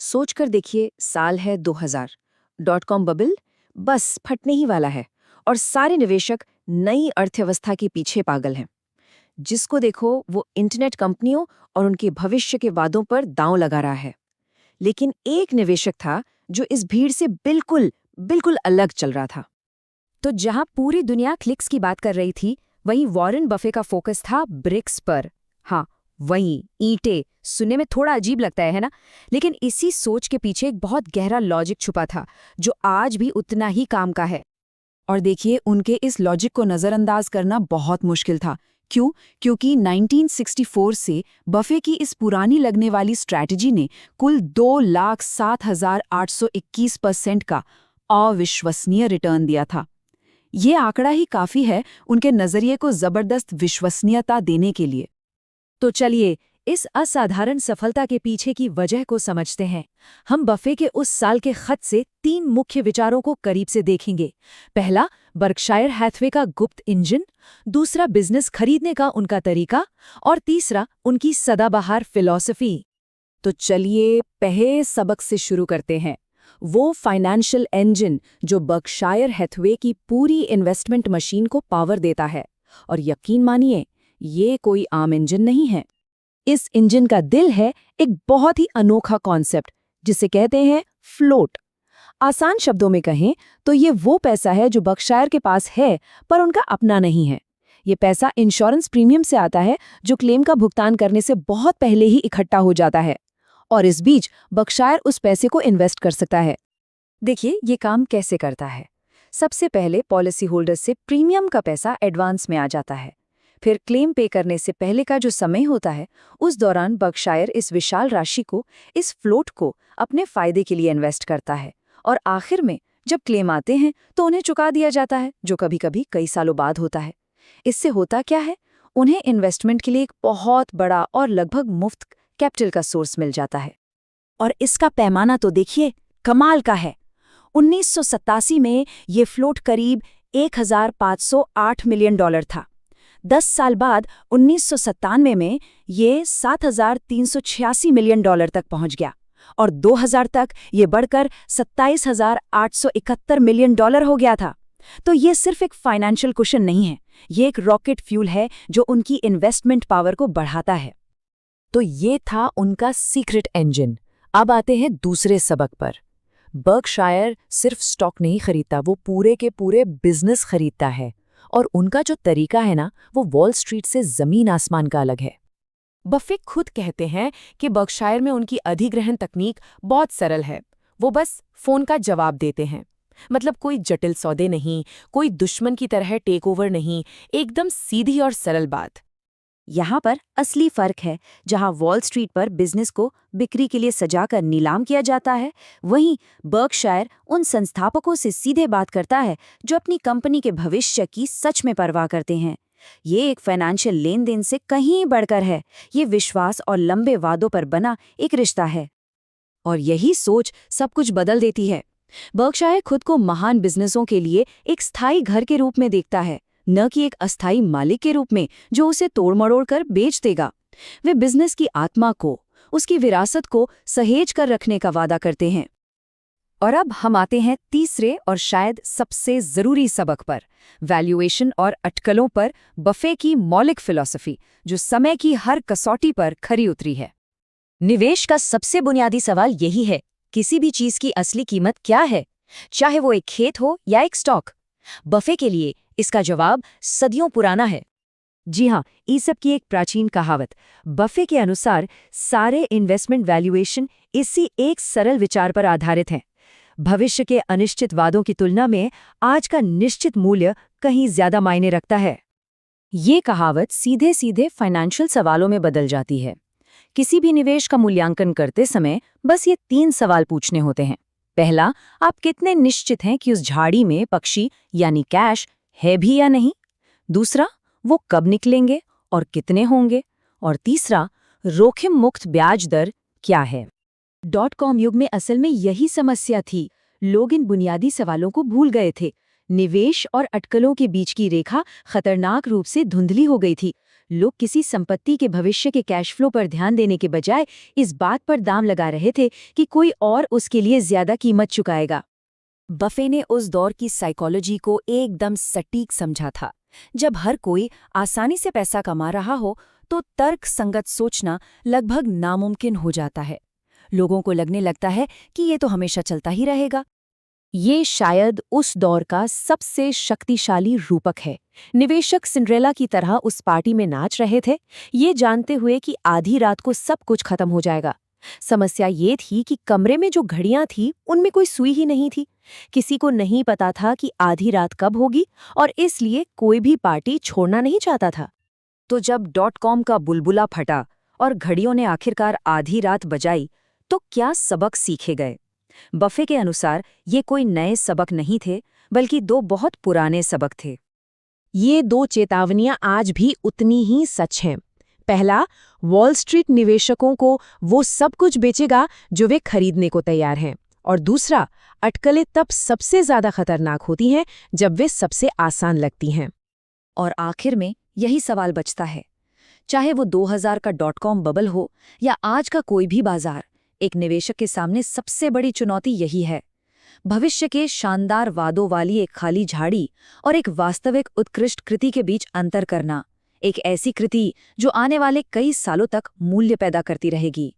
सोचकर देखिए, साल है 2000। .com बबल बस फटने ही वाला है और सारे निवेशक नई अर्थव्यवस्था के पीछे पागल हैं। जिसको देखो वो इंटरनेट कंपनियों और उनके भविष्य के वादों पर दांव लगा रहा है। लेकिन एक निवेशक था जो इस भीड़ से बिल्कुल बिल्कुल अलग चल रहा था। तो जहां पूरी दुनिया क्लिक्स की बात कर रही थी, वहीं वॉरेन बफे का फोकस था ब्रिक्स पर। हाँ, वहीं ईंटें सुनने में थोड़ा अजीब लगता है ना? लेकिन इसी सोच के पीछे एक बहुत गहरा लॉजिक छुपा था, जो आज भी उतना ही काम का है। और देखिए, उनके इस लॉजिक को नज़रअंदाज करना बहुत मुश्किल था। क्यों? क्योंकि 1964 से बफे की इस पुरानी लगने वाली स्ट्रैटेजी ने कुल 2,07,821% का अविश्वसनीय रिटर्न दिया था। ये आंकड़ा ही काफी है उनके नजरिए को जबरदस्त विश्वसनीयता देने के लिए। तो चलिए, इस असाधारण सफलता के पीछे की वजह को समझते हैं। हम बफे के उस साल के खत से 3 मुख्य विचारों को करीब से देखेंगे। पहला, बर्कशायर हैथवे का गुप्त इंजन। दूसरा, बिजनेस खरीदने का उनका तरीका। और तीसरा, उनकी सदाबहार फिलॉसफी। तो चलिए पहले सबक से शुरू करते हैं। वो फाइनेंशियल इंजन जो बर्कशायर हैथवे की पूरी इन्वेस्टमेंट मशीन को पावर देता है। और यकीन मानिए, ये कोई आम इंजन नहीं है। इस इंजन का दिल है एक बहुत ही अनोखा कॉन्सेप्ट, जिसे कहते हैं फ्लोट। आसान शब्दों में कहें तो ये वो पैसा है जो बर्कशायर के पास है, पर उनका अपना नहीं है। ये पैसा इंश्योरेंस प्रीमियम से आता है, जो क्लेम का भुगतान करने से बहुत पहले ही इकट्ठा हो जाता है। और इस बीच बर्कशायर उस पैसे को इन्वेस्ट कर सकता है। देखिए, ये काम कैसे करता है। सबसे पहले पॉलिसी होल्डर से प्रीमियम का पैसा एडवांस में आ जाता है। फिर क्लेम पे करने से पहले का जो समय होता है, उस दौरान बर्कशायर इस विशाल राशि को, इस फ्लोट को अपने फायदे के लिए इन्वेस्ट करता है। और आखिर में जब क्लेम आते हैं तो उन्हें चुका दिया जाता है, जो कभी-कभी कई सालों बाद होता है। इससे होता क्या है, उन्हें इन्वेस्टमेंट के लिए एक बहुत बड़ा और लगभग मुफ्त कैपिटल का सोर्स मिल जाता है। और इसका पैमाना तो देखिए, कमाल का है। 1987 में ये फ्लोट करीब $1,508 मिलियन था। 10 साल बाद 1997 में ये $7,386 मिलियन तक पहुंच गया। और 2000 तक ये बढ़कर $27,871 मिलियन हो गया था। तो ये सिर्फ एक फाइनेंशियल कुशन नहीं है, ये एक रॉकेट फ्यूल है जो उनकी इन्वेस्टमेंट पावर को बढ़ाता है। तो ये था उनका सीक्रेट इंजन। अब आते हैं दूसरे सबक पर। बर्कशायर सिर्फ स्टॉक नहीं खरीदता, वो पूरे के पूरे बिजनेस खरीदता है। और उनका जो तरीका है ना, वो वॉल स्ट्रीट से जमीन आसमान का अलग है। बफे खुद कहते हैं कि बर्कशायर में उनकी अधिग्रहण तकनीक बहुत सरल है। वो बस फोन का जवाब देते हैं। मतलब कोई जटिल सौदे नहीं, कोई दुश्मन की तरह टेक ओवर नहीं, एकदम सीधी और सरल बात। यहाँ पर असली फर्क है। जहाँ वॉल स्ट्रीट पर बिजनेस को बिक्री के लिए सजाकर नीलाम किया जाता है, वहीं बर्कशायर उन संस्थापकों से सीधे बात करता है जो अपनी कंपनी के भविष्य की सच में परवाह करते हैं। ये एक फाइनेंशियल लेन देन से कहीं बढ़कर है। ये विश्वास और लंबे वादों पर बना एक रिश्ता है। और यही सोच सब कुछ बदल देती है। बर्कशायर खुद को महान बिजनेसों के लिए एक स्थायी घर के रूप में देखता है, न कि एक अस्थायी मालिक के रूप में जो उसे तोड़ मरोड़ कर बेच देगा। वे बिजनेस की आत्मा को, उसकी विरासत को सहेज कर रखने का वादा करते हैं। और अब हम आते हैं तीसरे और शायद सबसे जरूरी सबक पर, वैल्यूएशन और अटकलों पर बफे की मौलिक फिलॉसफी, जो समय की हर कसौटी पर खरी उतरी है। निवेश का सबसे बुनियादी सवाल यही है, किसी भी चीज की असली कीमत क्या है, चाहे वो एक खेत हो या एक स्टॉक। बफे के लिए इसका जवाब सदियों पुराना है। जी हाँ, ईसप की एक प्राचीन कहावत। बफे के अनुसार सारे इन्वेस्टमेंट वैल्यूएशन इसी एक सरल विचार पर आधारित हैं। भविष्य के अनिश्चित वादों की तुलना में आज का निश्चित मूल्य कहीं ज्यादा मायने रखता है। ये कहावत सीधे सीधे फाइनेंशियल सवालों में बदल जाती है। किसी भी निवेश का मूल्यांकन करते समय बस ये 3 सवाल पूछने होते हैं। पहला, आप कितने निश्चित हैं कि उस झाड़ी में पक्षी यानी कैश है भी या नहीं। दूसरा, वो कब निकलेंगे और कितने होंगे। और तीसरा, जोखिम मुक्त ब्याज दर क्या है। .com युग में असल में यही समस्या थी। लोग इन बुनियादी सवालों को भूल गए थे। निवेश और अटकलों के बीच की रेखा खतरनाक रूप से धुंधली हो गई थी। लोग किसी संपत्ति के भविष्य के कैश फ्लो पर ध्यान देने के बजाय इस बात पर दाम लगा रहे थे कि कोई और उसके लिए ज्यादा कीमत चुकाएगा। बफे ने उस दौर की साइकोलॉजी को एकदम सटीक समझा था। जब हर कोई आसानी से पैसा कमा रहा हो तो तर्क संगत सोचना लगभग नामुमकिन हो जाता है। लोगों को लगने लगता है कि ये तो हमेशा चलता ही रहेगा। ये शायद उस दौर का सबसे शक्तिशाली रूपक है। निवेशक सिंड्रेला की तरह उस पार्टी में नाच रहे थे, ये जानते हुए कि आधी रात को सब कुछ खत्म हो जाएगा। समस्या ये थी कि कमरे में जो घड़ियां थी उनमें कोई सुई ही नहीं थी। किसी को नहीं पता था कि आधी रात कब होगी और इसलिए कोई भी पार्टी छोड़ना नहीं चाहता था। तो जब .com का बुलबुला फटा और घड़ियों ने आखिरकार आधी रात बजाई, तो क्या सबक सीखे गए? बफे के अनुसार ये कोई नए सबक नहीं थे, बल्कि दो बहुत पुराने सबक थे। ये दो चेतावनियां आज भी उतनी ही सच हैं। पहला, वॉल स्ट्रीट निवेशकों को वो सब कुछ बेचेगा जो वे खरीदने को तैयार हैं। और दूसरा, अटकलें तब सबसे ज्यादा खतरनाक होती हैं जब वे सबसे आसान लगती हैं। और आखिर में यही सवाल बचता है, चाहे वो 2000 का .com बबल हो या आज का कोई भी बाजार, एक निवेशक के सामने सबसे बड़ी चुनौती यही है। भविष्य के शानदार वादों वाली एक खाली झाड़ी और एक वास्तविक उत्कृष्ट कृति के बीच अंतर करना, एक ऐसी कृति जो आने वाले कई सालों तक मूल्य पैदा करती रहेगी।